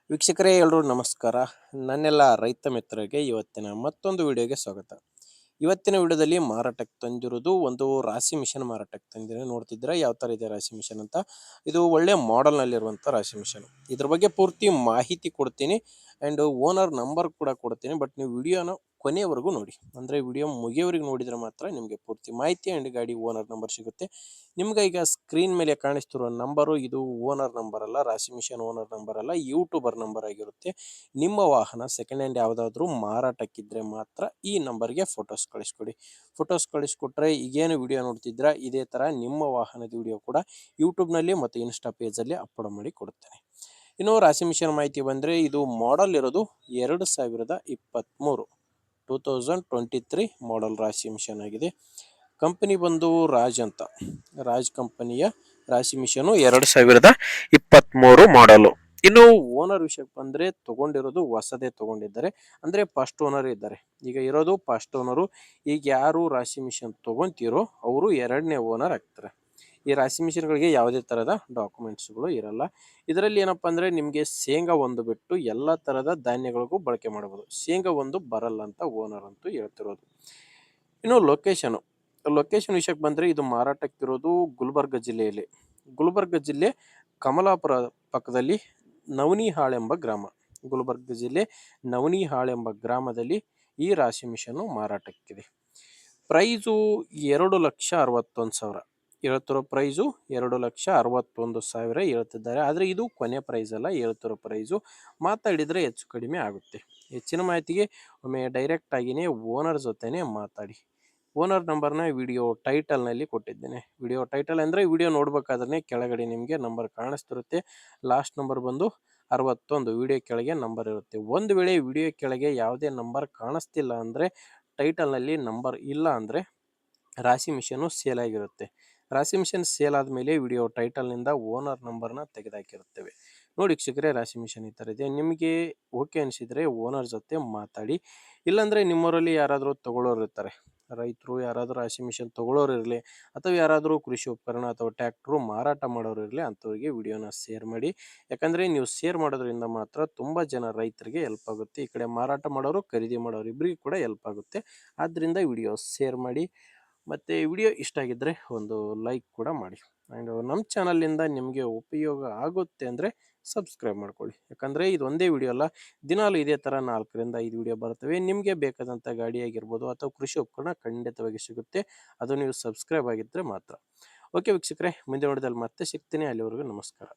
ವೀಕ್ಷಕರೇ ಎಲ್ಲರೂ ನಮಸ್ಕಾರ. ನನ್ನೆಲ್ಲ ರೈತ ಮಿತ್ರರಿಗೆ ಇವತ್ತಿನ ಮತ್ತೊಂದು ವಿಡಿಯೋಗೆ ಸ್ವಾಗತ. ಇವತ್ತಿನ ವಿಡಿಯೋದಲ್ಲಿ ಮಾರಾಟಕ್ಕೆ ತಂದಿರೋದು ಒಂದು ರಾಶಿ ಮಿಷನ್ ಮಾರಾಟಕ್ಕೆ ತಂದಿರೋ ನೋಡ್ತಿದ್ರೆ ಯಾವ ಥರ ಇದೆ ರಾಶಿ ಮಿಷನ್ ಅಂತ. ಇದು ಒಳ್ಳೆ ಮಾಡೆಲ್ನಲ್ಲಿರುವಂಥ ರಾಶಿ ಮಿಷನ್. ಇದ್ರ ಬಗ್ಗೆ ಪೂರ್ತಿ ಮಾಹಿತಿ ಕೊಡ್ತೀನಿ ಆ್ಯಂಡ್ ಓನರ್ ನಂಬರ್ ಕೂಡ ಕೊಡ್ತೀನಿ. ಬಟ್ ನೀವು ವಿಡಿಯೋನ ಕೊನೆಯವರೆಗೂ ನೋಡಿ, ಅಂದರೆ ವಿಡಿಯೋ ಮುಗಿಯೋವರೆಗೆ ನೋಡಿದರೆ ಮಾತ್ರ ನಿಮಗೆ ಪೂರ್ತಿ ಮಾಹಿತಿ ಆ್ಯಂಡ್ ಗಾಡಿ ಓನರ್ ನಂಬರ್ ಸಿಗುತ್ತೆ. ನಿಮ್ಗೆ ಈಗ ಸ್ಕ್ರೀನ್ ಮೇಲೆ ಕಾಣಿಸ್ತಿರೋ ನಂಬರು ಇದು ಓನರ್ ನಂಬರ್ ಅಲ್ಲ, ರಾಶಿ ಮಿಷನ್ ಓನರ್ ನಂಬರ್ ಅಲ್ಲ, ಯೂಟ್ಯೂಬರ್ ನಂಬರ್ ಆಗಿರುತ್ತೆ. ನಿಮ್ಮ ವಾಹನ ಸೆಕೆಂಡ್ ಹ್ಯಾಂಡ್ ಯಾವುದಾದ್ರೂ ಮಾರಾಟಕ್ಕಿದ್ರೆ ಮಾತ್ರ ಈ ನಂಬರ್ಗೆ ಫೋಟೋಸ್ ಕಳಿಸ್ಕೊಡಿ. ಫೋಟೋಸ್ ಕಳಿಸ್ಕೊಟ್ರೆ ಈಗೇನು ವಿಡಿಯೋ ನೋಡ್ತಿದ್ರ ಇದೇ ಥರ ನಿಮ್ಮ ವಾಹನದ ವಿಡಿಯೋ ಕೂಡ ಯೂಟ್ಯೂಬ್ನಲ್ಲಿ ಮತ್ತು ಇನ್ಸ್ಟಾ ಪೇಜಲ್ಲಿ ಅಪ್ಲೋಡ್ ಮಾಡಿ ಕೊಡುತ್ತೇನೆ. ಇನ್ನು ರಾಶಿ ಮಿಷನ್ ಮಾಹಿತಿ ಬಂದರೆ ಇದು ಮಾಡೆಲ್ ಇರೋದು 2023 2023 ಮಾಡೆಲ್ ರಾಶಿ ಮಿಷನ್ ಆಗಿದೆ. ಕಂಪನಿ ಬಂದು ರಾಜ್ ಅಂತ, ರಾಜ್ ಕಂಪನಿಯ ರಾಶಿ ಮಿಷನು 2023 ಮಾಡಲು. ಇನ್ನು ಓನರ್ ವಿಷಯಕ್ಕೆ ಬಂದರೆ ತೊಗೊಂಡಿರೋದು ಹೊಸದೇ ತೊಗೊಂಡಿದ್ದಾರೆ, ಅಂದರೆ ಫಸ್ಟ್ ಓನರ್ ಇದ್ದಾರೆ. ಈಗ ಇರೋದು ಫಸ್ಟ್ ಓನರು. ಈಗ ಯಾರು ರಾಶಿ ಮಿಷನ್ ತೊಗೊತೀರೋ ಅವರು ಎರಡನೇ ಓನರ್ ಆಗ್ತಾರೆ. ಈ ರಾಶಿ ಮಿಷನ್ಗಳಿಗೆ ಯಾವುದೇ ಥರದ ಡಾಕ್ಯುಮೆಂಟ್ಸ್ಗಳು ಇರಲ್ಲ. ಇದರಲ್ಲಿ ಏನಪ್ಪ ಅಂದರೆ ನಿಮಗೆ ಶೇಂಗಾ ಒಂದು ಬಿಟ್ಟು ಎಲ್ಲ ಥರದ ಧಾನ್ಯಗಳಿಗೂ ಬಳಕೆ ಮಾಡ್ಬೋದು. ಶೇಂಗಾ ಒಂದು ಬರಲ್ಲ ಅಂತ ಓನರ್ ಅಂತೂ ಹೇಳ್ತಿರೋದು. ಇನ್ನು ಲೊಕೇಶನ್ ವಿಷಯಕ್ಕೆ ಬಂದರೆ ಇದು ಮಾರಾಟಕ್ಕಿರೋದು ಗುಲ್ಬರ್ಗ ಜಿಲ್ಲೆಯಲ್ಲಿ. ಗುಲ್ಬರ್ಗ ಜಿಲ್ಲೆ ಕಮಲಾಪುರ ಪಕ್ಕದಲ್ಲಿ ನವನಿಹಾಳ್ ಎಂಬ ಗ್ರಾಮ. ಗುಲ್ಬರ್ಗ ಜಿಲ್ಲೆ ನವನಿಹಾಳ್ ಎಂಬ ಗ್ರಾಮದಲ್ಲಿ ಈ ರಾಶಿ ಮಿಷನ್ನು ಮಾರಾಟಕ್ಕಿದೆ. ಪ್ರೈಸು 2,61,000 ಹೇಳ್ತಿರೋ ಪ್ರೈಸು 2,61,000 ಹೇಳ್ತಿದ್ದಾರೆ. ಆದರೆ ಇದು ಕೊನೆ ಪ್ರೈಸ್ ಅಲ್ಲ, ಹೇಳ್ತಿರೋ ಪ್ರೈಸು. ಮಾತಾಡಿದರೆ ಹೆಚ್ಚು ಕಡಿಮೆ ಆಗುತ್ತೆ. ಹೆಚ್ಚಿನ ಮಾಹಿತಿಗೆ ಒಮ್ಮೆ ಡೈರೆಕ್ಟ್ ಆಗಿಯೇ ಓನರ್ ಜೊತೆನೇ ಮಾತಾಡಿ. ಓನರ್ ನಂಬರ್ನ ವಿಡಿಯೋ ಟೈಟಲ್ನಲ್ಲಿ ಕೊಟ್ಟಿದ್ದೇನೆ. ವಿಡಿಯೋ ಟೈಟಲ್ ಅಂದರೆ ವಿಡಿಯೋ ನೋಡ್ಬೇಕಾದ್ರೆ ಕೆಳಗಡೆ ನಿಮಗೆ ನಂಬರ್ ಕಾಣಿಸ್ತಿರುತ್ತೆ. ಲಾಸ್ಟ್ ನಂಬರ್ ಬಂದು 61. ವಿಡಿಯೋ ಕೆಳಗೆ ನಂಬರ್ ಇರುತ್ತೆ. ಒಂದು ವೇಳೆ ವಿಡಿಯೋ ಕೆಳಗೆ ಯಾವುದೇ ನಂಬರ್ ಕಾಣಿಸ್ತಿಲ್ಲ ಅಂದರೆ, ಟೈಟಲ್ನಲ್ಲಿ ನಂಬರ್ ಇಲ್ಲ ಅಂದರೆ ರಾಶಿ ಮಿಷನ್ನು ಸೇಲ್ ಆಗಿರುತ್ತೆ. ರಾಶಿ ಮಿಷನ್ ಸೇಲ್ ಆದಮೇಲೆ ವಿಡಿಯೋ ಟೈಟಲ್ನಿಂದ ಓನರ್ ನಂಬರ್ನ ತೆಗೆದುಹಾಕಿರುತ್ತೇವೆ. ನೋಡಿ ವೀಕ್ಷಕರೇ, ರಾಶಿ ಮಿಷನ್ ಈ ಥರ ಇದೆ. ನಿಮಗೆ ಓಕೆ ಅನಿಸಿದರೆ ಓನರ್ ಜೊತೆ ಮಾತಾಡಿ. ಇಲ್ಲಾಂದರೆ ನಿಮ್ಮೂರಲ್ಲಿ ಯಾರಾದರೂ ತಗೊಳ್ಳೋರು ಇರ್ತಾರೆ, ರೈತರು ಯಾರಾದರೂ ರಾಶಿ ಮಿಷನ್ ತಗೊಳ್ಳೋರು ಇರಲಿ, ಅಥವಾ ಯಾರಾದರೂ ಕೃಷಿ ಉಪಕರಣ ಅಥವಾ ಟ್ಯಾಕ್ಟ್ರು ಮಾರಾಟ ಮಾಡೋರು ಇರಲಿ, ಅಂಥವ್ರಿಗೆ ವಿಡಿಯೋನ ಶೇರ್ ಮಾಡಿ. ಯಾಕಂದರೆ ನೀವು ಶೇರ್ ಮಾಡೋದ್ರಿಂದ ಮಾತ್ರ ತುಂಬ ಜನ ರೈತರಿಗೆ ಹೆಲ್ಪ್ ಆಗುತ್ತೆ. ಈ ಕಡೆ ಮಾರಾಟ ಮಾಡೋರು ಖರೀದಿ ಮಾಡೋರು ಇಬ್ಬರಿಗೂ ಕೂಡ ಹೆಲ್ಪ್ ಆಗುತ್ತೆ. ಆದ್ದರಿಂದ ವಿಡಿಯೋ ಶೇರ್ ಮಾಡಿ. ಮತ್ತು ವಿಡಿಯೋ ಇಷ್ಟ ಆಗಿದ್ದರೆ ಒಂದು ಲೈಕ್ ಕೂಡ ಮಾಡಿ. ಆ್ಯಂಡ್ ನಮ್ಮ ಚಾನಲಿಂದ ನಿಮಗೆ ಉಪಯೋಗ ಆಗುತ್ತೆ ಅಂದರೆ ಸಬ್ಸ್ಕ್ರೈಬ್ ಮಾಡ್ಕೊಳ್ಳಿ. ಯಾಕಂದರೆ ಇದು ಒಂದೇ ವಿಡಿಯೋ ಅಲ್ಲ, ದಿನಾಲು ಇದೇ ಥರ 4ರಿಂದ 5 ವಿಡಿಯೋ ಬರ್ತವೆ. ನಿಮಗೆ ಬೇಕಾದಂಥ ಗಾಡಿ ಆಗಿರ್ಬೋದು ಅಥವಾ ಕೃಷಿ ಉಪಕರಣ ಖಂಡಿತವಾಗಿ ಸಿಗುತ್ತೆ, ಅದು ನೀವು ಸಬ್ಸ್ಕ್ರೈಬ್ ಆಗಿದ್ದರೆ ಮಾತ್ರ. ಓಕೆ ವೀಕ್ಷಕರೇ, ಮುಂದೆ ನೋಡಿದಲ್ಲಿ ಮತ್ತೆ ಸಿಗ್ತೀನಿ. ಅಲ್ಲಿವರೆಗೂ ನಮಸ್ಕಾರ.